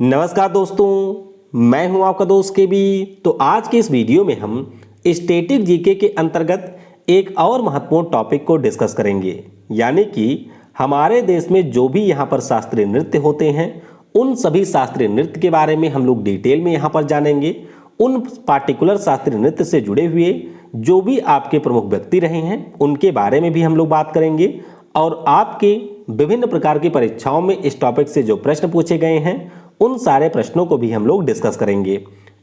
नमस्कार दोस्तों, मैं हूं आपका दोस्त के बी। तो आज के इस वीडियो में हम स्टैटिक जीके के अंतर्गत एक और महत्वपूर्ण टॉपिक को डिस्कस करेंगे, यानी कि हमारे देश में जो भी यहाँ पर शास्त्रीय नृत्य होते हैं उन सभी शास्त्रीय नृत्य के बारे में हम लोग डिटेल में यहाँ पर जानेंगे। उन पार्टिकुलर शास्त्रीय नृत्य से जुड़े हुए जो भी आपके प्रमुख व्यक्ति रहे हैं उनके बारे में भी हम लोग बात करेंगे, और आपके विभिन्न प्रकार की परीक्षाओं में इस टॉपिक से जो प्रश्न पूछे गए हैं उन सारे प्रश्नों को भी हम लोग डिस्कस करेंगे।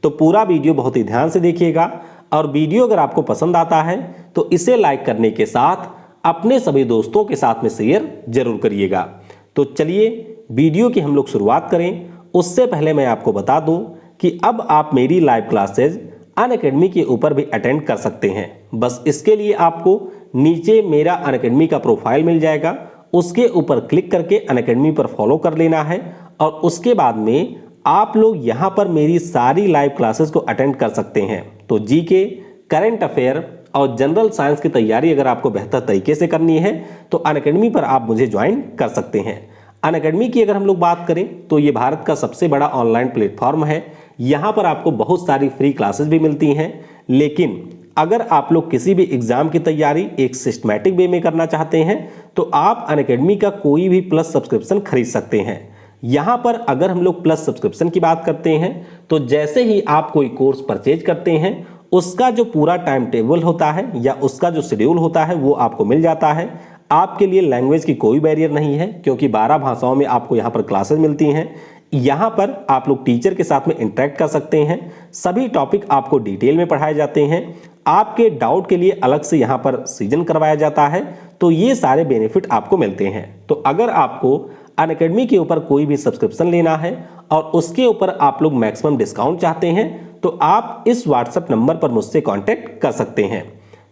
तो पूरा वीडियो बहुत ही ध्यान से देखिएगा, और वीडियो अगर आपको पसंद आता है तो इसे लाइक करने के साथ अपने सभी दोस्तों के साथ में शेयर जरूर करिएगा। तो चलिए वीडियो की हम लोग शुरुआत करें। उससे पहले मैं आपको बता दूं कि अब आप मेरी लाइव क्लासेज अनअकैडमी के ऊपर भी अटेंड कर सकते हैं। बस इसके लिए आपको नीचे मेरा अनअकैडमी का प्रोफाइल मिल जाएगा, उसके ऊपर क्लिक करके अनअकैडमी पर फॉलो कर लेना है, और उसके बाद में आप लोग यहाँ पर मेरी सारी लाइव क्लासेस को अटेंड कर सकते हैं। तो जीके, करंट अफेयर और जनरल साइंस की तैयारी अगर आपको बेहतर तरीके से करनी है तो अनअकैडमी पर आप मुझे ज्वाइन कर सकते हैं। अनअकैडमी की अगर हम लोग बात करें तो ये भारत का सबसे बड़ा ऑनलाइन प्लेटफॉर्म है। यहाँ पर आपको बहुत सारी फ्री क्लासेस भी मिलती हैं, लेकिन अगर आप लोग किसी भी एग्जाम की तैयारी एक सिस्टमैटिक वे में करना चाहते हैं तो आप अनअकैडमी का कोई भी प्लस सब्सक्रिप्शन खरीद सकते हैं। यहाँ पर अगर हम लोग प्लस सब्सक्रिप्शन की बात करते हैं तो जैसे ही आप कोई कोर्स परचेज करते हैं उसका जो पूरा टाइम टेबल होता है या उसका जो शेड्यूल होता है वो आपको मिल जाता है। आपके लिए लैंग्वेज की कोई बैरियर नहीं है, क्योंकि 12 भाषाओं में आपको यहाँ पर क्लासेस मिलती हैं। यहाँ पर आप लोग टीचर के साथ में इंटरेक्ट कर सकते हैं। सभी टॉपिक आपको डिटेल में पढ़ाए जाते हैं। आपके डाउट के लिए अलग से यहाँ पर सीजन करवाया जाता है। तो ये सारे बेनिफिट आपको मिलते हैं। तो अगर आपको अनअकैडमी के ऊपर कोई भी सब्सक्रिप्शन लेना है और उसके ऊपर आप लोग मैक्सिमम डिस्काउंट चाहते हैं तो आप इस व्हाट्सएप नंबर पर मुझसे कांटेक्ट कर सकते हैं।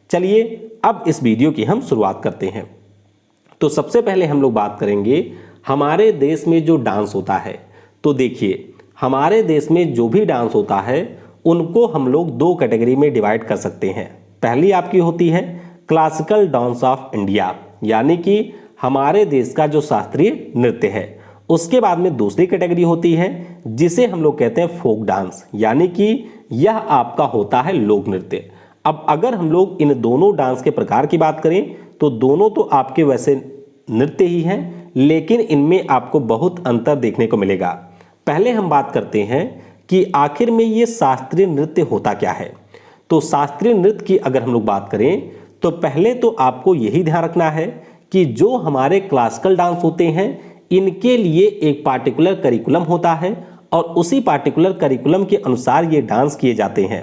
चलिए अब इस वीडियो की हम शुरुआत करते हैं। तो सबसे पहले हम लोग बात करेंगे हमारे देश में जो डांस होता है। तो देखिए, हमारे देश में जो भी डांस होता है उनको हम लोग दो कैटेगरी में डिवाइड कर सकते हैं। पहली आपकी होती है क्लासिकल डांस ऑफ इंडिया, यानी कि हमारे देश का जो शास्त्रीय नृत्य है। उसके बाद में दूसरी कैटेगरी होती है जिसे हम लोग कहते हैं फोक डांस, यानी कि यह आपका होता है लोक नृत्य। अब अगर हम लोग इन दोनों डांस के प्रकार की बात करें तो दोनों तो आपके वैसे नृत्य ही हैं, लेकिन इनमें आपको बहुत अंतर देखने को मिलेगा। पहले हम बात करते हैं कि आखिर में ये शास्त्रीय नृत्य होता क्या है। तो शास्त्रीय नृत्य की अगर हम लोग बात करें तो पहले तो आपको यही ध्यान रखना है कि जो हमारे क्लासिकल डांस होते हैं इनके लिए एक पार्टिकुलर करिकुलम होता है, और उसी पार्टिकुलर करिकुलम के अनुसार ये डांस किए जाते हैं।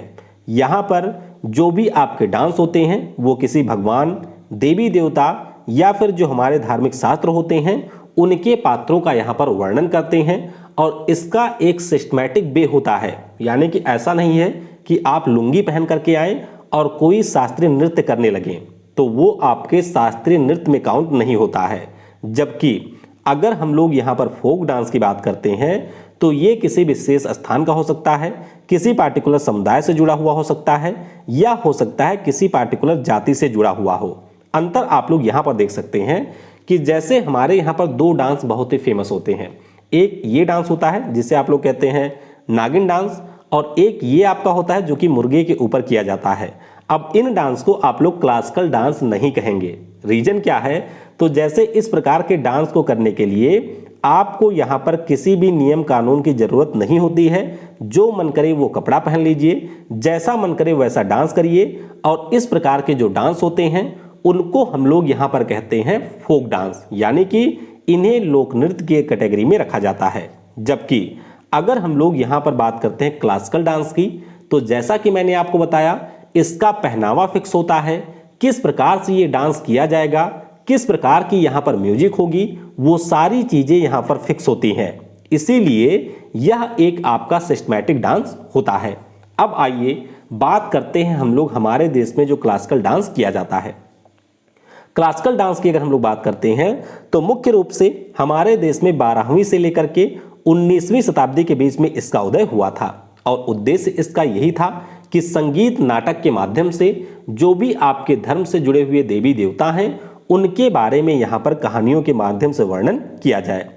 यहाँ पर जो भी आपके डांस होते हैं वो किसी भगवान, देवी देवता या फिर जो हमारे धार्मिक शास्त्र होते हैं उनके पात्रों का यहाँ पर वर्णन करते हैं, और इसका एक सिस्टमैटिक वे होता है। यानी कि ऐसा नहीं है कि आप लुंगी पहन करके आए और कोई शास्त्रीय नृत्य करने लगे तो वो आपके शास्त्रीय नृत्य में काउंट नहीं होता है। जबकि अगर हम लोग यहाँ पर फोक डांस की बात करते हैं तो ये किसी विशेष स्थान का हो सकता है, किसी पार्टिकुलर समुदाय से जुड़ा हुआ हो सकता है, या हो सकता है किसी पार्टिकुलर जाति से जुड़ा हुआ हो। अंतर आप लोग यहाँ पर देख सकते हैं कि जैसे हमारे यहाँ पर दो डांस बहुत ही फेमस होते हैं। एक ये डांस होता है जिसे आप लोग कहते हैं नागिन डांस, और एक ये आपका होता है जो कि मुर्गे के ऊपर किया जाता है। अब इन डांस को आप लोग क्लासिकल डांस नहीं कहेंगे। रीजन क्या है? तो जैसे इस प्रकार के डांस को करने के लिए आपको यहाँ पर किसी भी नियम कानून की जरूरत नहीं होती है। जो मन करे वो कपड़ा पहन लीजिए, जैसा मन करे वैसा डांस करिए, और इस प्रकार के जो डांस होते हैं उनको हम लोग यहाँ पर कहते हैं फोक डांस, यानी कि इन्हें लोक नृत्य की कैटेगरी में रखा जाता है। जबकि अगर हम लोग यहाँ पर बात करते हैं क्लासिकल डांस की, तो जैसा कि मैंने आपको बताया इसका पहनावा फिक्स होता है, किस प्रकार से ये डांस किया जाएगा, किस प्रकार की यहाँ पर म्यूजिक होगी, वो सारी चीजें यहाँ पर फिक्स होती हैं। इसीलिए यह एक आपका सिस्टमैटिक डांस होता है। अब आइए बात करते हैं हम लोग हमारे देश में जो क्लासिकल डांस किया जाता है। क्लासिकल डांस की अगर हम लोग बात करते हैं तो मुख्य रूप से हमारे देश में 12वीं से लेकर के 19वीं शताब्दी के बीच में इसका उदय हुआ था, और उद्देश्य इसका यही था कि संगीत नाटक के माध्यम से जो भी आपके धर्म से जुड़े हुए देवी देवता हैं उनके बारे में यहाँ पर कहानियों के माध्यम से वर्णन किया जाए।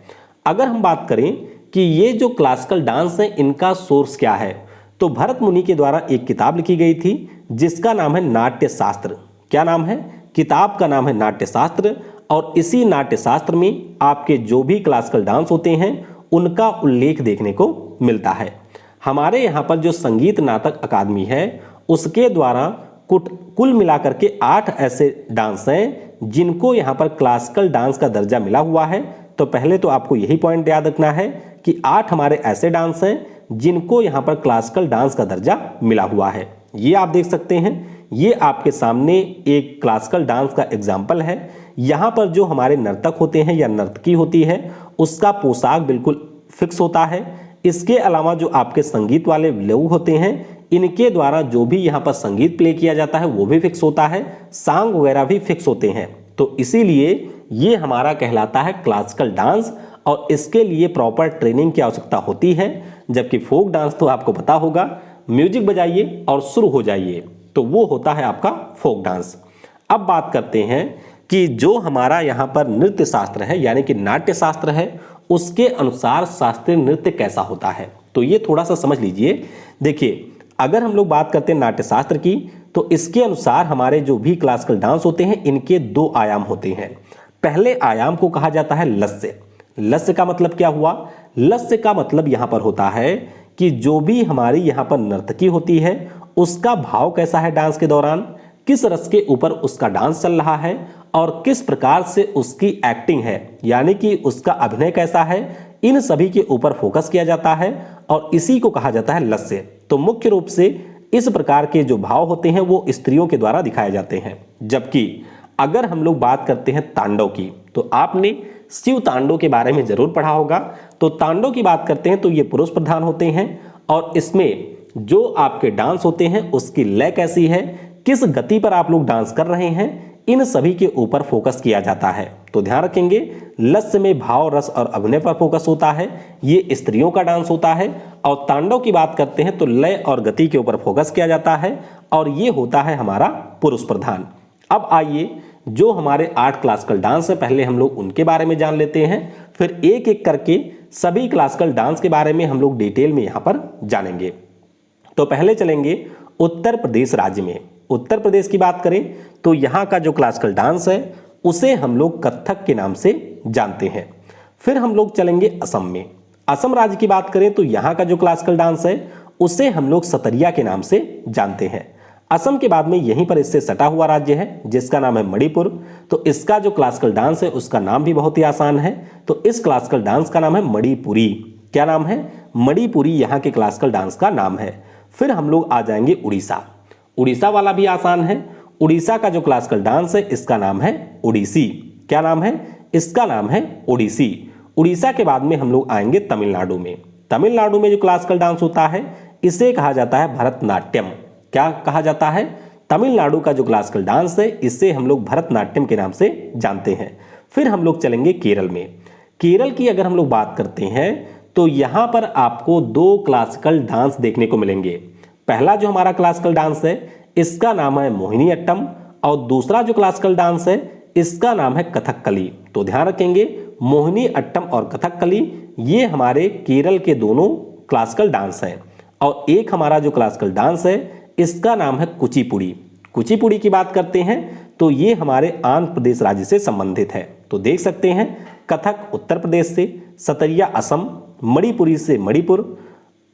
अगर हम बात करें कि ये जो क्लासिकल डांस है इनका सोर्स क्या है, तो भरत मुनि के द्वारा एक किताब लिखी गई थी जिसका नाम है नाट्य शास्त्र। क्या नाम है? किताब का नाम है नाट्य शास्त्र। और इसी नाट्य शास्त्र में आपके जो भी क्लासिकल डांस होते हैं उनका उल्लेख देखने को मिलता है। हमारे यहाँ पर जो संगीत नाटक अकादमी है उसके द्वारा कुल मिलाकर के 8 ऐसे डांस हैं जिनको यहाँ पर क्लासिकल डांस का दर्जा मिला हुआ है। तो पहले तो आपको यही पॉइंट याद रखना है कि 8 हमारे ऐसे डांस हैं जिनको यहाँ पर क्लासिकल डांस का दर्जा मिला हुआ है। ये आप देख सकते हैं, ये आपके सामने एक क्लासिकल डांस का एग्जाम्पल है। यहाँ पर जो हमारे नर्तक होते हैं या नर्तकी होती है उसका पोशाक बिल्कुल फिक्स होता है। इसके अलावा जो आपके संगीत वाले लोग होते हैं इनके द्वारा जो भी यहाँ पर संगीत प्ले किया जाता है वो भी फिक्स होता है, सॉन्ग वगैरह भी फिक्स होते हैं। तो इसीलिए ये हमारा कहलाता है क्लासिकल डांस और इसके लिए प्रॉपर ट्रेनिंग की आवश्यकता होती है। जबकि फोक डांस तो आपको पता होगा, म्यूजिक बजाइए और शुरू हो जाइए, तो वो होता है आपका फोक डांस। अब बात करते हैं कि जो हमारा यहाँ पर नृत्य शास्त्र है यानी कि नाट्य शास्त्र है उसके अनुसार शास्त्रीय नृत्य कैसा होता है, तो ये थोड़ा सा समझ लीजिए। देखिए, अगर हम लोग बात करते हैं नाट्य शास्त्र की तो इसके अनुसार हमारे जो भी क्लासिकल डांस होते हैं इनके 2 आयाम होते हैं। पहले आयाम को कहा जाता है लस्य। लस्य का मतलब क्या हुआ? लस्य का मतलब यहाँ पर होता है कि जो भी हमारी यहाँ पर नर्तकी होती है उसका भाव कैसा है डांस के दौरान, किस रस के ऊपर उसका डांस चल रहा है और किस प्रकार से उसकी एक्टिंग है यानी कि उसका अभिनय कैसा है, इन सभी के ऊपर फोकस किया जाता है और इसी को कहा जाता है लस्य। तो मुख्य रूप से इस प्रकार के जो भाव होते हैं वो स्त्रियों के द्वारा दिखाए जाते हैं। जबकि अगर हम लोग बात करते हैं तांडव की तो आपने शिव तांडव के बारे में जरूर पढ़ा होगा। तो तांडव की बात करते हैं तो ये पुरुष प्रधान होते हैं और इसमें जो आपके डांस होते हैं उसकी लय कैसी है, किस गति पर आप लोग डांस कर रहे हैं, इन सभी के ऊपर फोकस किया जाता है। तो ध्यान रखेंगे, लस्य में भाव, रस और अभिनय पर फोकस होता है, ये स्त्रियों का डांस होता है। और तांडव की बात करते हैं तो लय और गति के ऊपर फोकस किया जाता है और ये होता है हमारा पुरुष प्रधान। अब आइए, जो हमारे 8 क्लासिकल डांस है पहले हम लोग उनके बारे में जान लेते हैं, फिर एक एक करके सभी क्लासिकल डांस के बारे में हम लोग डिटेल में यहाँ पर जानेंगे। तो पहले चलेंगे उत्तर प्रदेश राज्य में। उत्तर प्रदेश की बात करें तो यहाँ का जो क्लासिकल डांस है उसे हम लोग कथक के नाम से जानते हैं। फिर हम लोग चलेंगे असम में। असम राज्य की बात करें तो यहाँ का जो क्लासिकल डांस है उसे हम लोग सतरिया के नाम से जानते हैं। असम के बाद में यहीं पर इससे सटा हुआ राज्य है जिसका नाम है मणिपुर। तो इसका जो क्लासिकल डांस है उसका नाम भी बहुत ही आसान है, तो इस क्लासिकल डांस का नाम है मणिपुरी। क्या नाम है? मणिपुरी यहाँ के क्लासिकल डांस का नाम है। फिर हम लोग आ जाएंगे उड़ीसा। उड़ीसा वाला भी आसान है। उड़ीसा का जो क्लासिकल डांस है इसका नाम है ओडिसी। क्या नाम है? इसका नाम है ओडिसी। उड़ीसा के बाद में हम लोग आएंगे तमिलनाडु में। तमिलनाडु में जो क्लासिकल डांस होता है इसे कहा जाता है भरतनाट्यम। क्या कहा जाता है? तमिलनाडु का जो क्लासिकल डांस है इसे हम लोग भरतनाट्यम के नाम से जानते हैं। फिर हम लोग चलेंगे केरल में। केरल की अगर हम लोग बात करते हैं तो यहाँ पर आपको 2 क्लासिकल डांस देखने को मिलेंगे। पहला जो हमारा क्लासिकल डांस है इसका नाम है मोहिनी अट्टम और दूसरा जो क्लासिकल डांस है इसका नाम है कथकली। तो ध्यान रखेंगे, मोहिनी अट्टम और कथकली ये हमारे केरल के दोनों क्लासिकल डांस हैं। और एक हमारा जो क्लासिकल डांस है इसका नाम है कुचिपुड़ी। कुचिपुड़ी की बात करते हैं तो ये हमारे आंध्र प्रदेश राज्य से संबंधित है। तो देख सकते हैं, कथक उत्तर प्रदेश से, सतरिया असम, मणिपुरी से मणिपुर,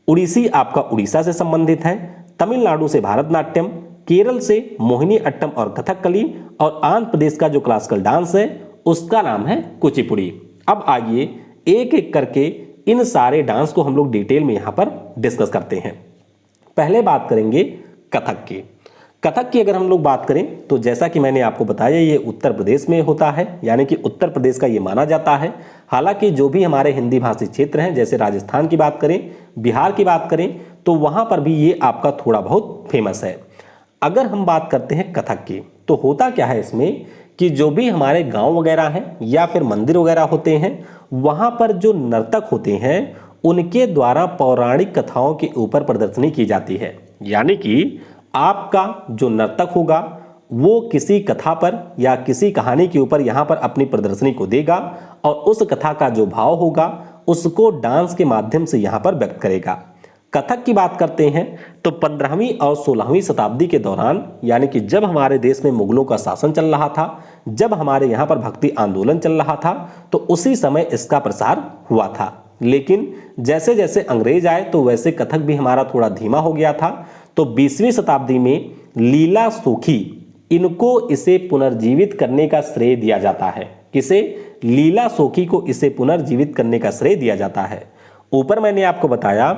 उड़ीसी आपका उड़ीसा से संबंधित है, तमिलनाडु से भारतनाट्यम, केरल से मोहिनी अट्टम और कथकली और आंध्र प्रदेश का जो क्लासिकल डांस है उसका नाम है कुचिपुड़ी। अब आइए एक एक करके इन सारे डांस को हम लोग डिटेल में यहाँ पर डिस्कस करते हैं। पहले बात करेंगे कथक की। कथक की अगर हम लोग बात करें तो जैसा कि मैंने आपको बताया ये उत्तर प्रदेश में होता है, यानी कि उत्तर प्रदेश का ये माना जाता है। हालांकि जो भी हमारे हिंदी भाषी क्षेत्र हैं जैसे राजस्थान की बात करें, बिहार की बात करें तो वहाँ पर भी ये आपका थोड़ा बहुत फेमस है। अगर हम बात करते हैं कथक की तो होता क्या है इसमें कि जो भी हमारे गाँव वगैरह हैं या फिर मंदिर वगैरह होते हैं वहाँ पर जो नर्तक होते हैं उनके द्वारा पौराणिक कथाओं के ऊपर प्रदर्शनी की जाती है। यानी कि आपका जो नर्तक होगा वो किसी कथा पर या किसी कहानी के ऊपर यहाँ पर अपनी प्रदर्शनी को देगा और उस कथा का जो भाव होगा उसको डांस के माध्यम से यहाँ पर व्यक्त करेगा। कथक की बात करते हैं तो 15वीं और 16वीं शताब्दी के दौरान, यानी कि जब हमारे देश में मुगलों का शासन चल रहा था, जब हमारे यहाँ पर भक्ति आंदोलन चल रहा था, तो उसी समय इसका प्रसार हुआ था। लेकिन जैसे जैसे अंग्रेज आए तो वैसे कथक भी हमारा थोड़ा धीमा हो गया था। तो 20वीं शताब्दी में लीला सोखी, इनको इसे पुनर्जीवित करने का श्रेय दिया जाता है। किसे? लीला सोखी को इसे पुनर्जीवित करने का श्रेय दिया जाता है। ऊपर मैंने आपको बताया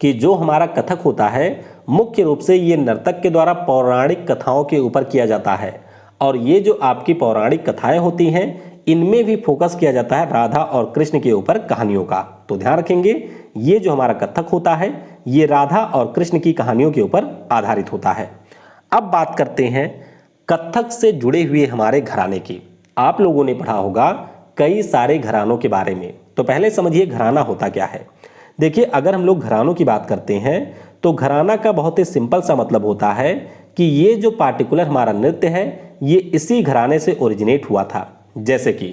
कि जो हमारा कथक होता है मुख्य रूप से ये नर्तक के द्वारा पौराणिक कथाओं के ऊपर किया जाता है, और ये जो आपकी पौराणिक कथाएं होती हैं इनमें भी फोकस किया जाता है राधा और कृष्ण के ऊपर कहानियों का। तो ध्यान रखेंगे, ये जो हमारा कथक होता है ये राधा और कृष्ण की कहानियों के ऊपर आधारित होता है। अब बात करते हैं कथक से जुड़े हुए हमारे घराने की। आप लोगों ने पढ़ा होगा कई सारे घरानों के बारे में, तो पहले समझिए घराना होता क्या है। देखिए, अगर हम लोग घरानों की बात करते हैं तो घराना का बहुत ही सिंपल सा मतलब होता है कि ये जो पार्टिकुलर हमारा नृत्य है ये इसी घराने से ओरिजिनेट हुआ था। जैसे कि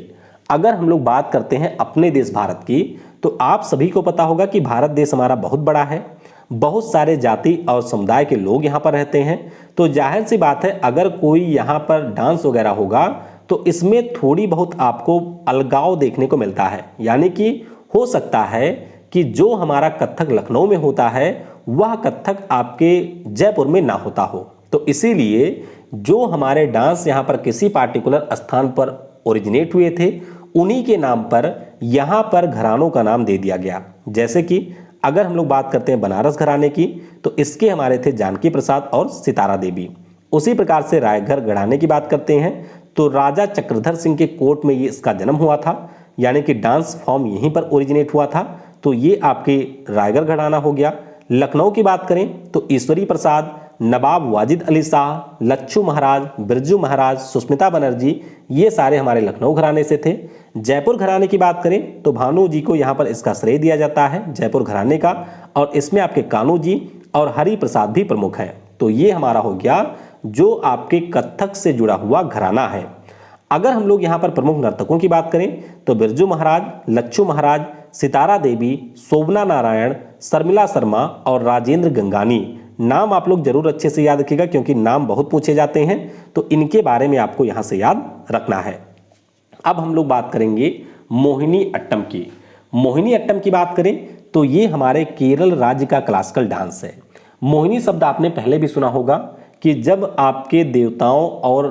अगर हम लोग बात करते हैं अपने देश भारत की, तो आप सभी को पता होगा कि भारत देश हमारा बहुत बड़ा है, बहुत सारे जाति और समुदाय के लोग यहाँ पर रहते हैं। तो जाहिर सी बात है अगर कोई यहाँ पर डांस वगैरह होगा तो इसमें थोड़ी बहुत आपको अलगाव देखने को मिलता है। यानी कि हो सकता है कि जो हमारा कथक लखनऊ में होता है वह कथक आपके जयपुर में ना होता हो। तो इसीलिए जो हमारे डांस यहाँ पर किसी पार्टिकुलर स्थान पर ओरिजिनेट हुए थे उन्हीं के नाम पर यहाँ पर घरानों का नाम दे दिया गया। जैसे कि अगर हम लोग बात करते हैं बनारस घराने की तो इसके हमारे थे जानकी प्रसाद और सितारा देवी। उसी प्रकार से रायगढ़ घराने की बात करते हैं तो राजा चक्रधर सिंह के कोर्ट में ये इसका जन्म हुआ था, यानी कि डांस फॉर्म यहीं पर ओरिजिनेट हुआ था। तो ये आपके रायगढ़ घराना हो गया। लखनऊ की बात करें तो ईश्वरी प्रसाद, नवाब वाजिद अली शाह, लच्छू महाराज, बिरजू महाराज, सुष्मिता बनर्जी, ये सारे हमारे लखनऊ घराने से थे। जयपुर घराने की बात करें तो भानु जी को यहाँ पर इसका श्रेय दिया जाता है जयपुर घराने का, और इसमें आपके कानू जी और हरि प्रसाद भी प्रमुख हैं। तो ये हमारा हो गया जो आपके कथक से जुड़ा हुआ घराना है। अगर हम लोग यहाँ पर प्रमुख नर्तकों की बात करें तो बिरजू महाराज, लच्छू महाराज, सितारा देवी, शोभना नारायण, शर्मिला शर्मा और राजेंद्र गंगानी, नाम आप लोग जरूर अच्छे से याद रखिएगा क्योंकि नाम बहुत पूछे जाते हैं, तो इनके बारे में आपको यहाँ से याद रखना है। अब हम लोग बात करेंगे मोहिनी अट्टम की। मोहिनी अट्टम की बात करें तो ये हमारे केरल राज्य का क्लासिकल डांस है। मोहिनी शब्द आपने पहले भी सुना होगा कि जब आपके देवताओं और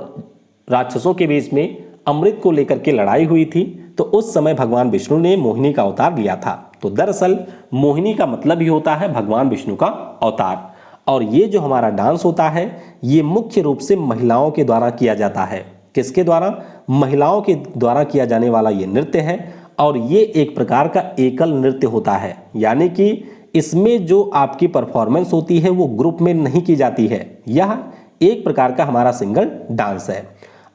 राक्षसों के बीच में अमृत को लेकर के लड़ाई हुई थी तो उस समय भगवान विष्णु ने मोहिनी का अवतार लिया था। तो दरअसल मोहिनी का मतलब ही होता है भगवान विष्णु का अवतार। और ये जो हमारा डांस होता है ये मुख्य रूप से महिलाओं के द्वारा किया जाता है। किसके द्वारा? महिलाओं के द्वारा किया जाने वाला ये नृत्य है, और ये एक प्रकार का एकल नृत्य होता है, यानी कि इसमें जो आपकी परफॉर्मेंस होती है वो ग्रुप में नहीं की जाती है। यह एक प्रकार का हमारा सिंगल डांस है।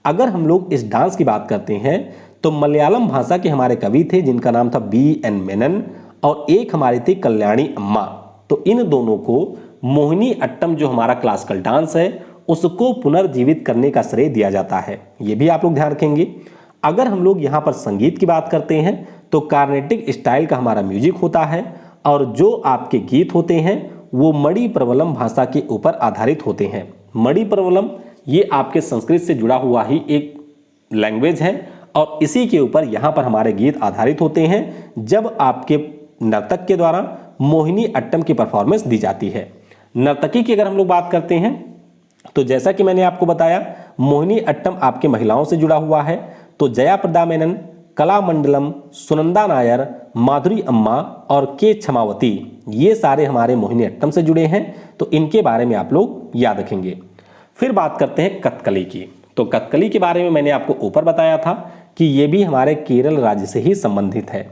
अगर हम लोग इस डांस की बात करते हैं तो मलयालम भाषा के हमारे कवि थे जिनका नाम था B.N. मेनन, और एक हमारी थी कल्याणी अम्मा। तो इन दोनों को मोहिनी अट्टम जो हमारा क्लासिकल डांस है उसको पुनर्जीवित करने का श्रेय दिया जाता है। ये भी आप लोग ध्यान रखेंगे। अगर हम लोग यहाँ पर संगीत की बात करते हैं तो कार्नेटिक स्टाइल का हमारा म्यूजिक होता है, और जो आपके गीत होते हैं वो मणि प्रवलम भाषा के ऊपर आधारित होते हैं। मणि प्रवलम ये आपके संस्कृत से जुड़ा हुआ ही एक लैंग्वेज है, और इसी के ऊपर यहाँ पर हमारे गीत आधारित होते हैं जब आपके नर्तक के द्वारा मोहिनी अट्टम की परफॉर्मेंस दी जाती है। नर्तकी की अगर हम लोग बात करते हैं तो जैसा कि मैंने आपको बताया मोहिनी अट्टम आपके महिलाओं से जुड़ा हुआ है। तो जया प्रदा मेनन, कलामंडलम, सुनंदा नायर, माधुरी अम्मा और के क्षमावती, ये सारे हमारे मोहिनी अट्टम से जुड़े हैं। तो इनके बारे में आप लोग याद रखेंगे। फिर बात करते हैं कथकली की। तो कथकली के बारे में मैंने आपको ऊपर बताया था कि ये भी हमारे केरल राज्य से ही संबंधित है।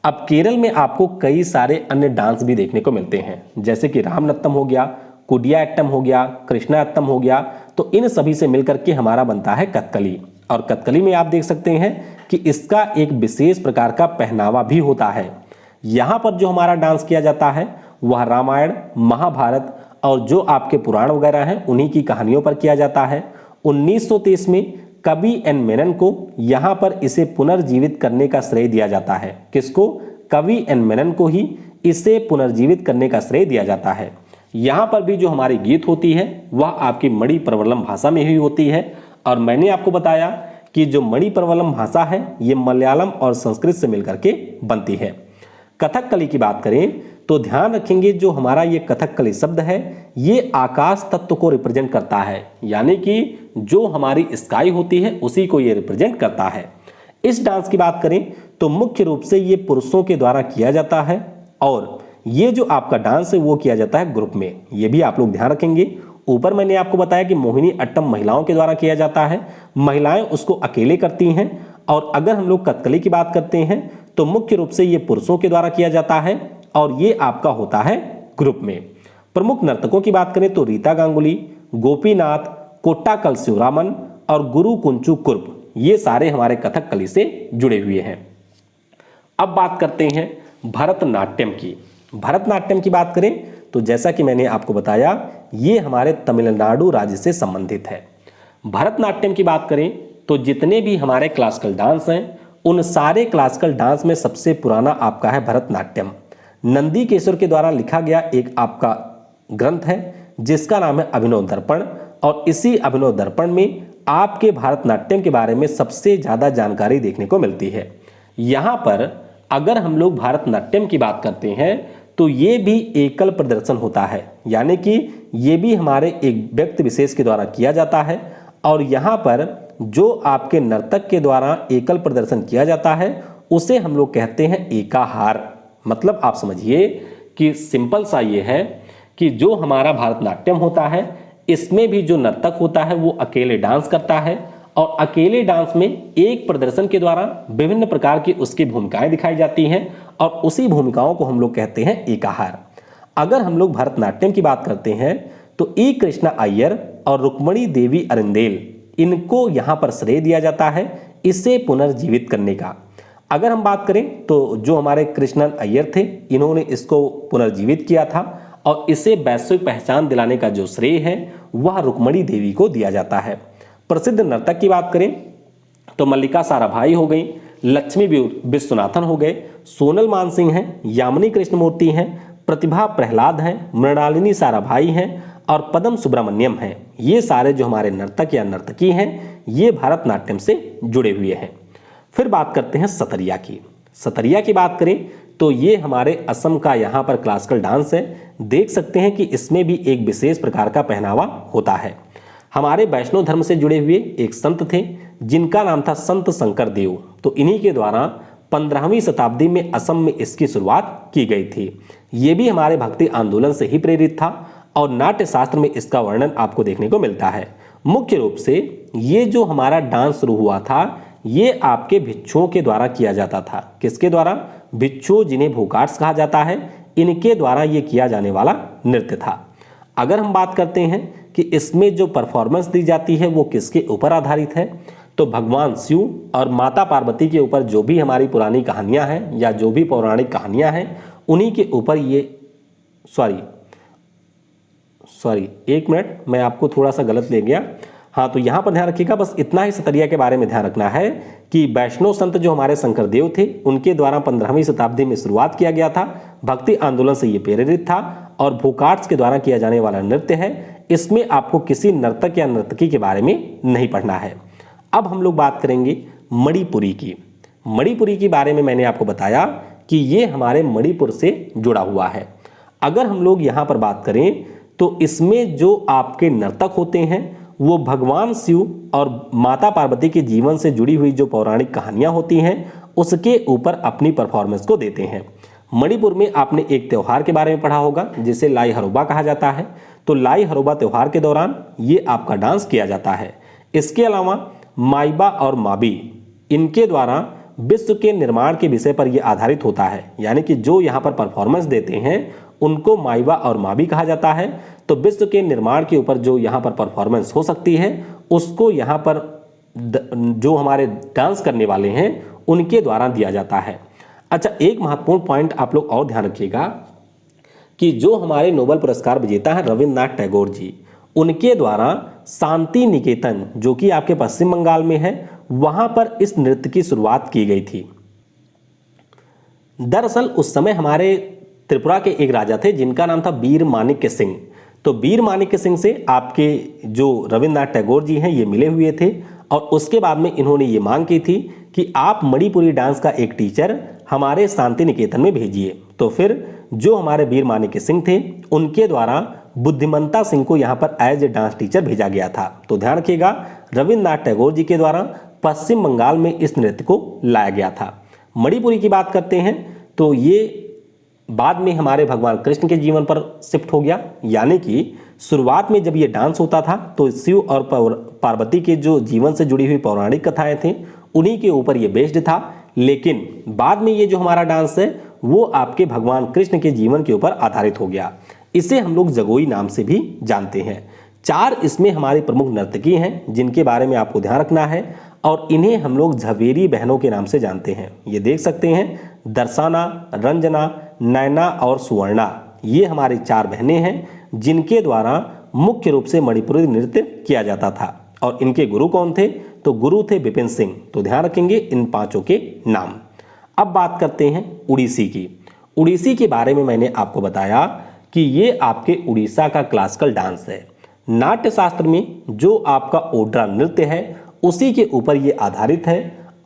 अब केरल में आपको कई सारे अन्य डांस भी देखने को मिलते हैं, जैसे कि रामनत्तम हो गया, कुडियाट्टम हो गया, कृष्णाट्टम हो गया। तो इन सभी से मिलकर के हमारा बनता है कथकली। और कथकली में आप देख सकते हैं कि इसका एक विशेष प्रकार का पहनावा भी होता है। यहाँ पर जो हमारा डांस किया जाता है वह रामायण, महाभारत और जो आपके पुराण वगैरह हैं उन्हीं की कहानियों पर किया जाता है। 1923 में कवि एन मेनन को यहाँ पर इसे पुनर्जीवित करने का श्रेय दिया जाता है। किसको? कवि एन मेनन को ही इसे पुनर्जीवित करने का श्रेय दिया जाता है। यहाँ पर भी जो हमारी गीत होती है वह आपकी मणि प्रवर्लम भाषा में ही होती है, और मैंने आपको बताया कि जो मणि प्रवर्लम भाषा है ये मलयालम और संस्कृत से मिलकर के बनती है। कथकली की बात करें तो ध्यान रखेंगे जो हमारा ये कथकली शब्द है ये आकाश तत्व को रिप्रेजेंट करता है, यानी कि जो हमारी स्काई होती है उसी को ये रिप्रेजेंट करता है। इस डांस की बात करें तो मुख्य रूप से ये पुरुषों के द्वारा किया जाता है, और ये जो आपका डांस है वो किया जाता है ग्रुप में। ये भी आप लोग ध्यान रखेंगे। ऊपर मैंने आपको बताया कि मोहिनी अट्टम महिलाओं के द्वारा किया जाता है, महिलाएं उसको अकेले करती हैं। और अगर हम लोग कथकली की बात करते हैं तो मुख्य रूप से ये पुरुषों के द्वारा किया जाता है, और ये आपका होता है ग्रुप में। प्रमुख नर्तकों की बात करें तो रीता गांगुली, गोपीनाथ, कोट्टाकल शिवरामन और गुरु कुंचु कुर्प, ये सारे हमारे कथकली से जुड़े हुए हैं। अब बात करते हैं भरतनाट्यम की। भरतनाट्यम की बात करें तो जैसा कि मैंने आपको बताया ये हमारे तमिलनाडु राज्य से संबंधित है। भरतनाट्यम की बात करें तो जितने भी हमारे क्लासिकल डांस हैं उन सारे क्लासिकल डांस में सबसे पुराना आपका है भरतनाट्यम। नंदीकेश्वर के द्वारा लिखा गया एक आपका ग्रंथ है जिसका नाम है अभिनव दर्पण, और इसी अभिनव दर्पण में आपके भरतनाट्यम के बारे में सबसे ज़्यादा जानकारी देखने को मिलती है। यहाँ पर अगर हम लोग भरतनाट्यम की बात करते हैं तो ये भी एकल प्रदर्शन होता है, यानी कि ये भी हमारे एक व्यक्ति विशेष के द्वारा किया जाता है, और यहाँ पर जो आपके नर्तक के द्वारा एकल प्रदर्शन किया जाता है उसे हम लोग कहते हैं एकाहार। मतलब आप समझिए कि सिंपल सा ये है कि जो हमारा भरतनाट्यम होता है इसमें भी जो नर्तक होता है वो अकेले डांस करता है, और अकेले डांस में एक प्रदर्शन के द्वारा विभिन्न प्रकार की उसकी भूमिकाएं दिखाई जाती हैं, और उसी भूमिकाओं को हम लोग कहते हैं एकाहार। अगर हम लोग भरतनाट्यम की बात करते हैं तो ई कृष्णा अय्यर और रुक्मणी देवी अरिंदेल, इनको यहाँ पर श्रेय दिया जाता है इसे पुनर्जीवित करने का। अगर हम बात करें तो जो हमारे कृष्णन अय्यर थे इन्होंने इसको पुनर्जीवित किया था, और इसे वैश्विक पहचान दिलाने का जो श्रेय है वह रुक्मणी देवी को दिया जाता है। प्रसिद्ध नर्तक की बात करें तो मल्लिका साराभाई हो गई, लक्ष्मी विश्वनाथन हो गए, सोनल मानसिंह हैं, यामिनी कृष्णमूर्ति हैं, प्रतिभा प्रहलाद हैं, मृणालिनी साराभाई हैं और पदम सुब्रमण्यम हैं। ये सारे जो हमारे नर्तक या नर्तकी हैं ये भरतनाट्यम से जुड़े हुए हैं। फिर बात करते हैं सतरिया की। सतरिया की बात करें तो ये हमारे असम का यहाँ पर क्लासिकल डांस है। देख सकते हैं कि इसमें भी एक विशेष प्रकार का पहनावा होता है। हमारे वैष्णव धर्म से जुड़े हुए एक संत थे जिनका नाम था संत शंकर देव, तो इन्हीं के द्वारा 15वीं शताब्दी में असम में इसकी शुरुआत की गई थी। ये भी हमारे भक्ति आंदोलन से ही प्रेरित था, और नाट्य शास्त्र में इसका वर्णन आपको देखने को मिलता है। मुख्य रूप से ये जो हमारा डांस शुरू हुआ था ये आपके भिक्षुओं के द्वारा किया जाता था। किसके द्वारा? भिक्षु, जिन्हें भूकार्स कहा जाता है, इनके द्वारा ये किया जाने वाला नृत्य था। अगर हम बात करते हैं कि इसमें जो परफॉर्मेंस दी जाती है वो किसके ऊपर आधारित है, तो भगवान शिव और माता पार्वती के ऊपर जो भी हमारी पुरानी कहानियां हैं या जो भी पौराणिक कहानियां हैं उन्हीं के ऊपर ये सॉरी एक मिनट, मैं आपको थोड़ा सा गलत ले गया। हाँ, तो यहाँ पर ध्यान रखिएगा, बस इतना ही सतरिया के बारे में ध्यान रखना है कि वैष्णव संत जो हमारे शंकरदेव थे उनके द्वारा 15वीं शताब्दी में शुरुआत किया गया था। भक्ति आंदोलन से ये प्रेरित था और भूकार्स के द्वारा किया जाने वाला नृत्य है। इसमें आपको किसी नर्तक या नर्तकी के बारे में नहीं पढ़ना है। अब हम लोग बात करेंगे मणिपुरी की। मणिपुरी के बारे में मैंने आपको बताया कि ये हमारे मणिपुर से जुड़ा हुआ है। अगर हम लोग यहाँ पर बात करें तो इसमें जो आपके नर्तक होते हैं वो भगवान शिव और माता पार्वती के जीवन से जुड़ी हुई जो पौराणिक कहानियां होती हैं उसके ऊपर अपनी परफॉर्मेंस को देते हैं। मणिपुर में आपने एक त्यौहार के बारे में पढ़ा होगा जिसे लाई हरोबा कहा जाता है। तो लाई हरोबा त्यौहार के दौरान ये आपका डांस किया जाता है। इसके अलावा माइबा और माबी, इनके द्वारा विश्व के निर्माण के विषय पर यह आधारित होता है, यानी कि जो यहाँ पर परफॉर्मेंस देते हैं उनको माइबा और माबी कहा जाता है। तो विश्व के निर्माण के ऊपर जो यहाँ पर परफॉर्मेंस हो सकती है उसको यहाँ पर जो हमारे डांस करने वाले हैं उनके द्वारा दिया जाता है। अच्छा, एक महत्वपूर्ण पॉइंट आप लोग और ध्यान रखिएगा कि जो हमारे नोबेल पुरस्कार विजेता हैं रविन्द्रनाथ टैगोर जी, उनके द्वारा शांति निकेतन जो कि आपके पश्चिम बंगाल में है वहां पर इस नृत्य की शुरुआत की गई थी। दरअसल उस समय हमारे त्रिपुरा के एक राजा थे जिनका नाम था वीर माणिक्य सिंह। तो वीर माणिक्य सिंह से आपके जो रविंद्रनाथ टैगोर जी हैं ये मिले हुए थे और उसके बाद में इन्होंने ये मांग की थी कि आप मणिपुरी डांस का एक टीचर हमारे शांति निकेतन में भेजिए। तो फिर जो हमारे वीर माणिक्य सिंह थे उनके द्वारा बुद्धिमंता सिंह को यहाँ पर एज ए डांस टीचर भेजा गया था। तो ध्यान रखिएगा, रविंद्रनाथ टैगोर जी के द्वारा पश्चिम बंगाल में इस नृत्य को लाया गया था। मणिपुरी की बात करते हैं तो ये बाद में हमारे भगवान कृष्ण के जीवन पर शिफ्ट हो गया, यानी कि शुरुआत में जब ये डांस होता था तो शिव और पार्वती के जो जीवन से जुड़ी हुई पौराणिक कथाएं थी उन्हीं के ऊपर ये बेस्ड था। लेकिन बाद में ये जो हमारा डांस है वो आपके भगवान कृष्ण के जीवन के ऊपर आधारित हो गया। इसे हम लोग जगोई नाम से भी जानते हैं। 4 इसमें हमारी प्रमुख नर्तकी हैं जिनके बारे में आपको ध्यान रखना है और इन्हें हम लोग झवेरी बहनों के नाम से जानते हैं। ये देख सकते हैं, दर्शना, रंजना, नैना और सुवर्णा, ये हमारी 4 बहनें हैं जिनके द्वारा मुख्य रूप से मणिपुरी नृत्य किया जाता था। और इनके गुरु कौन थे? तो गुरु थे विपिन सिंह। तो ध्यान रखेंगे इन 5 के नाम। अब बात करते हैं उड़ीसी की। उड़ीसी के बारे में मैंने आपको बताया कि ये आपके उड़ीसा का क्लासिकल डांस है। नाट्य शास्त्र में जो आपका ओड्रा नृत्य है उसी के ऊपर ये आधारित है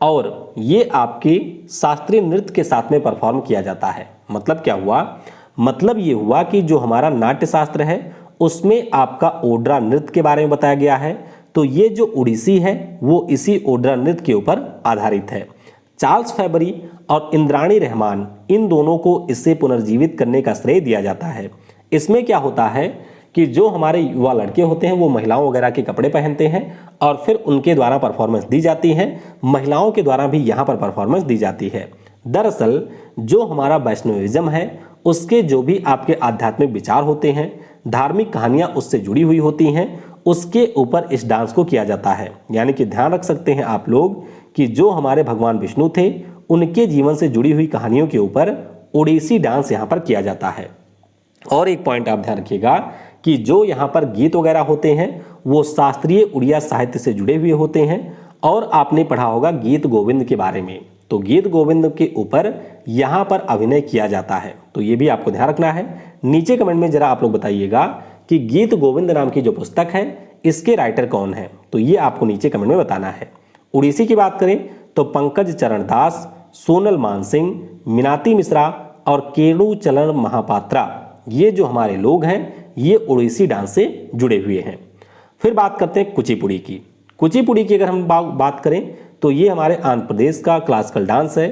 और ये आपके शास्त्रीय नृत्य के साथ में परफॉर्म किया जाता है। मतलब क्या हुआ? मतलब ये हुआ कि जो हमारा नाट्य शास्त्र है उसमें आपका ओड्रा नृत्य के बारे में बताया गया है, तो ये जो उड़ीसी है वो इसी ओड्रा नृत्य के ऊपर आधारित है। चार्ल्स फैबरी और इंद्राणी रहमान, इन दोनों को इससे पुनर्जीवित करने का श्रेय दिया जाता है। इसमें क्या होता है कि जो हमारे युवा लड़के होते हैं वो महिलाओं वगैरह के कपड़े पहनते हैं और फिर उनके द्वारा परफॉर्मेंस दी जाती है। महिलाओं के द्वारा भी यहाँ पर परफॉर्मेंस दी जाती है। दरअसल जो हमारा वैष्णविज्म है उसके जो भी आपके आध्यात्मिक विचार होते हैं, धार्मिक कहानियाँ उससे जुड़ी हुई होती हैं, उसके ऊपर इस डांस को किया जाता है। यानी कि ध्यान रख सकते हैं आप लोग कि जो हमारे भगवान विष्णु थे उनके जीवन से जुड़ी हुई कहानियों के ऊपर ओडिसी डांस यहाँ पर किया जाता है। और एक पॉइंट आप ध्यान रखिएगा कि जो यहाँ पर गीत वगैरह होते हैं वो शास्त्रीय उड़िया साहित्य से जुड़े हुए होते हैं। और आपने पढ़ा होगा गीत गोविंद के बारे में, तो गीत गोविंद के ऊपर यहाँ पर अभिनय किया जाता है। तो ये भी आपको ध्यान रखना है। नीचे कमेंट में जरा आप लोग बताइएगा कि गीत गोविंद नाम की जो पुस्तक है इसके राइटर कौन है, तो ये आपको नीचे कमेंट में बताना है। उड़ीसी की बात करें तो पंकज चरण दास, सोनल मानसिंह, मीनाती मिश्रा और केड़ू चलन महापात्रा, ये जो हमारे लोग हैं ये उड़ीसी डांस से जुड़े हुए हैं। फिर बात करते हैं कुचिपुड़ी की। कुचिपुड़ी की अगर हम बात करें तो ये हमारे आंध्र प्रदेश का क्लासिकल डांस है।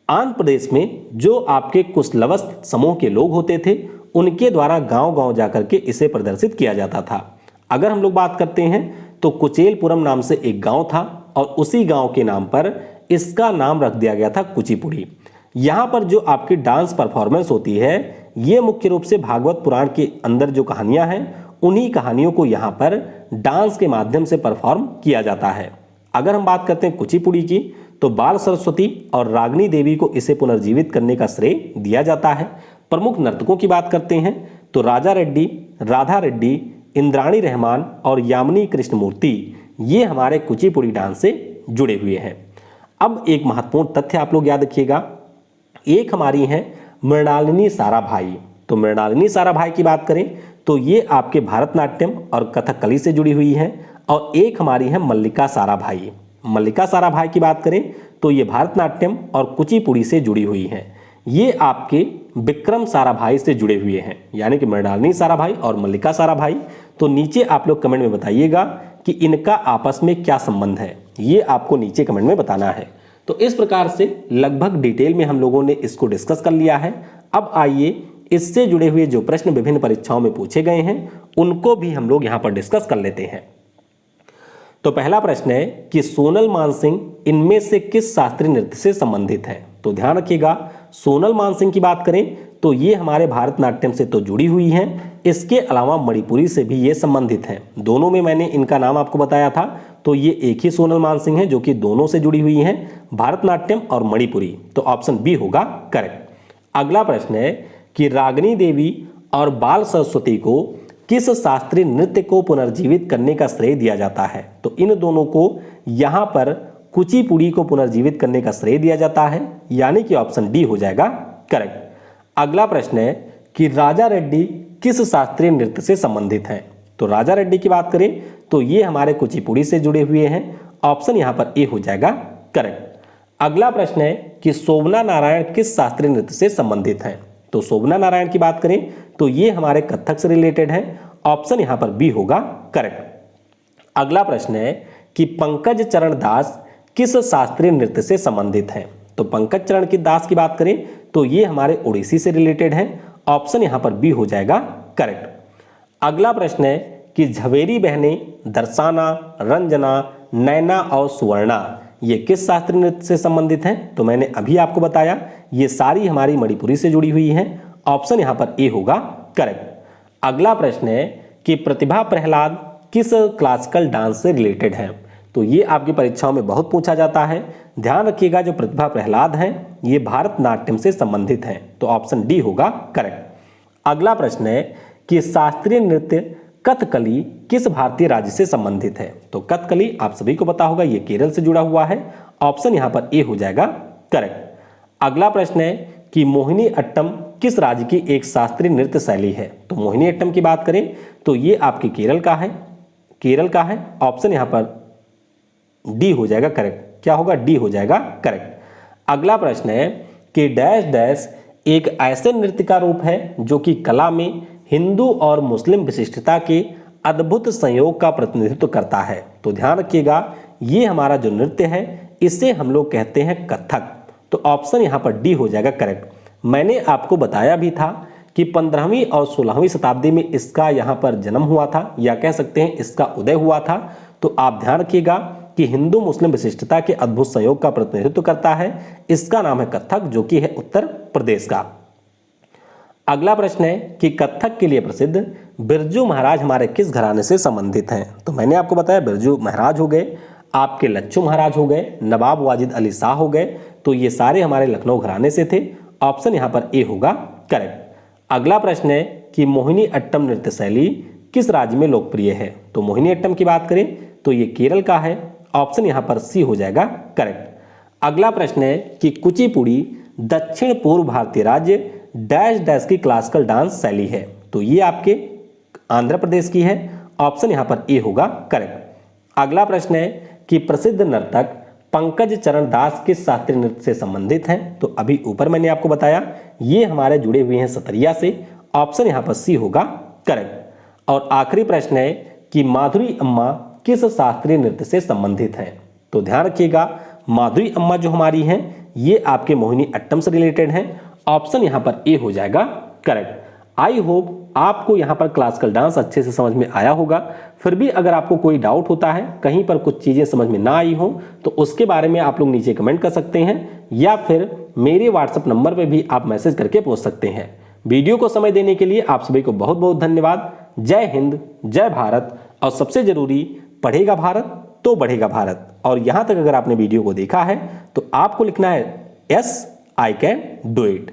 आंध्र प्रदेश में जो आपके कुशलवस्त समूह के लोग होते थे उनके द्वारा गांव-गांव जाकर के इसे प्रदर्शित किया जाता था। अगर हम लोग बात करते हैं तो कुचेलपुरम नाम से एक गांव था और उसी गांव के नाम पर इसका नाम रख दिया गया था कुचिपुड़ी। यहाँ पर जो आपकी डांस परफॉर्मेंस होती है ये मुख्य रूप से भागवत पुराण के अंदर जो कहानियाँ हैं उन्हीं कहानियों को यहाँ पर डांस के माध्यम से परफॉर्म किया जाता है। अगर हम बात करते हैं कुचिपुड़ी की तो बाल सरस्वती और रागिनी देवी को इसे पुनर्जीवित करने का श्रेय दिया जाता है। प्रमुख नर्तकों की बात करते हैं तो राजा रेड्डी, राधा रेड्डी, इंद्राणी रहमान और यामिनी कृष्णमूर्ति, ये हमारे कुचिपुड़ी डांस से जुड़े हुए हैं। अब एक महत्वपूर्ण तथ्य आप लोग याद रखिएगा, एक हमारी हैं मृणालिनी साराभाई। तो मृणालिनी साराभाई की बात करें तो ये आपके भरतनाट्यम और कथकली से जुड़ी हुई हैं। और एक हमारी है मल्लिका साराभाई। मल्लिका साराभाई की बात करें तो ये भरतनाट्यम और कुचिपुड़ी से जुड़ी हुई हैं। ये आपके विक्रम साराभाई से जुड़े हुए हैं, यानी कि मृणालिनी साराभाई और मल्लिका साराभाई। तो नीचे आप लोग कमेंट में बताइएगा कि इनका आपस में क्या संबंध है, ये आपको नीचे कमेंट में बताना है। तो इस प्रकार से लगभग डिटेल में हम लोगों ने इसको डिस्कस कर लिया है। अब आइए इससे जुड़े हुए जो प्रश्न विभिन्न परीक्षाओं में पूछे गए हैं उनको भी हम लोग यहाँ पर डिस्कस कर लेते हैं। तो पहला प्रश्न है कि सोनल मानसिंह इनमें से किस शास्त्रीय नृत्य से संबंधित है। तो ध्यान रखिएगा, सोनल मानसिंह की बात करें तो ये हमारे भारतनाट्यम से तो जुड़ी हुई हैं, इसके अलावा मणिपुरी से भी ये संबंधित हैं। दोनों में मैंने इनका नाम आपको बताया था, तो ये एक ही सोनल मानसिंह है जो कि दोनों से जुड़ी हुई हैं, भारतनाट्यम और मणिपुरी। तो ऑप्शन बी होगा करेक्ट। अगला प्रश्न है कि रागिनी देवी और बाल सरस्वती को किस शास्त्रीय नृत्य को पुनर्जीवित करने का श्रेय दिया जाता है। तो इन दोनों को यहाँ पर कुचिपुड़ी को पुनर्जीवित करने का श्रेय दिया जाता है, यानी कि ऑप्शन डी हो जाएगा करेक्ट। अगला प्रश्न है कि राजा रेड्डी किस शास्त्रीय नृत्य से संबंधित हैं। तो राजा रेड्डी की बात करें तो ये हमारे कुचिपुड़ी से जुड़े हुए हैं, ऑप्शन यहां पर ए हो जाएगा करेक्ट। अगला प्रश्न है कि शोभना नारायण किस शास्त्रीय नृत्य से संबंधित हैं। तो शोभना नारायण की बात करें तो ये हमारे कथक से रिलेटेड हैं, ऑप्शन यहां पर बी होगा करेक्ट। अगला प्रश्न है कि पंकज चरण दास किस शास्त्रीय नृत्य से संबंधित हैं। तो पंकज चरण की दास की बात करें तो ये हमारे ओडिसी से रिलेटेड हैं, ऑप्शन यहां पर बी हो जाएगा करेक्ट। अगला प्रश्न है कि झवेरी बहनें दर्शाना, रंजना, नैना और सुवर्णा ये किस शास्त्रीय नृत्य से संबंधित हैं। तो मैंने अभी आपको बताया ये सारी हमारी मणिपुरी से जुड़ी हुई हैं, ऑप्शन यहां पर ए होगा करेक्ट। अगला प्रश्न है कि प्रतिभा प्रहलाद किस क्लासिकल डांस से रिलेटेड है। तो ये आपकी परीक्षाओं में बहुत पूछा जाता है, ध्यान रखिएगा जो प्रतिभा प्रहलाद हैं ये भारतनाट्यम से संबंधित हैं, तो ऑप्शन डी होगा करेक्ट। अगला प्रश्न है कि शास्त्रीय नृत्य कथकली किस भारतीय राज्य से संबंधित है। तो कथकली आप सभी को पता होगा ये केरल से जुड़ा हुआ है, ऑप्शन यहां पर ए हो जाएगा करेक्ट। अगला प्रश्न है कि मोहिनी अट्टम किस राज्य की एक शास्त्रीय नृत्य शैली है। तो मोहिनी अट्टम की बात करें तो ये आपके केरल का है, ऑप्शन यहां पर डी हो जाएगा करेक्ट। क्या होगा, डी हो जाएगा करेक्ट। अगला प्रश्न है कि डैश डैश एक ऐसे नृत्य का रूप है जो कि कला में हिंदू और मुस्लिम विशिष्टता के अद्भुत संयोग का प्रतिनिधित्व करता है। तो ध्यान रखिएगा ये हमारा जो नृत्य है इसे हम लोग कहते हैं कथक, तो ऑप्शन यहां पर डी हो जाएगा करेक्ट। मैंने आपको बताया भी था कि 15वीं और 16वीं शताब्दी में इसका यहां पर जन्म हुआ था, या कह सकते हैं इसका उदय हुआ था। तो आप ध्यान रखिएगा कि हिंदू मुस्लिम विशिष्टता के अद्भुत संयोग का प्रतिनिधित्व करता है, इसका नाम है कथक, जो कि है उत्तर प्रदेश का। अगला प्रश्न है कि कथक के लिए प्रसिद्ध बिरजू महाराज हमारे किस घराने से संबंधित हैं। तो मैंने आपको बताया बिरजू महाराज हो गए, आपके लच्छू महाराज हो गए, नवाब वाजिद अली शाह हो गए, तो ये सारे हमारे लखनऊ घराने से थे, ऑप्शन यहां पर ए होगा करेक्ट। अगला प्रश्न है कि मोहिनी अट्टम नृत्य शैली किस राज्य में लोकप्रिय है। तो मोहिनी अट्टम की बात करें तो ये केरल का है, ऑप्शन यहां पर सी हो जाएगा करेक्ट। अगला प्रश्न है कि कुचिपुड़ी दक्षिण पूर्व भारतीय राज्य डैश डैश की क्लासिकल डांस शैली है। तो ये आपके आंध्र प्रदेश की है, ऑप्शन यहां पर ए होगा करेक्ट। अगला प्रश्न है कि प्रसिद्ध नर्तक पंकज चरण दास किस शास्त्रीय नृत्य से संबंधित हैं। तो अभी ऊपर मैंने आपको बताया ये हमारे जुड़े हुए हैं सतरिया से, ऑप्शन यहां पर सी होगा करेक्ट। और आखिरी प्रश्न है कि माधुरी अम्मा किस शास्त्रीय नृत्य से संबंधित हैं। तो ध्यान रखिएगा माधुरी अम्मा जो हमारी हैं ये आपके मोहिनी अट्टम से रिलेटेड हैं, ऑप्शन यहां पर ए हो जाएगा करेक्ट। आई होप आपको यहां पर क्लासिकल डांस अच्छे से समझ में आया होगा। फिर भी अगर आपको कोई डाउट होता है, कहीं पर कुछ चीजें समझ में ना आई हो, तो उसके बारे में आप लोग नीचे कमेंट कर सकते हैं, या फिर मेरे व्हाट्सएप नंबर पर भी आप मैसेज करके पूछ सकते हैं। वीडियो को समय देने के लिए आप सभी को बहुत बहुत धन्यवाद। जय हिंद, जय भारत, और सबसे जरूरी पढ़ेगा भारत तो बढ़ेगा भारत। और यहां तक अगर आपने वीडियो को देखा है तो आपको लिखना है yes I can do it.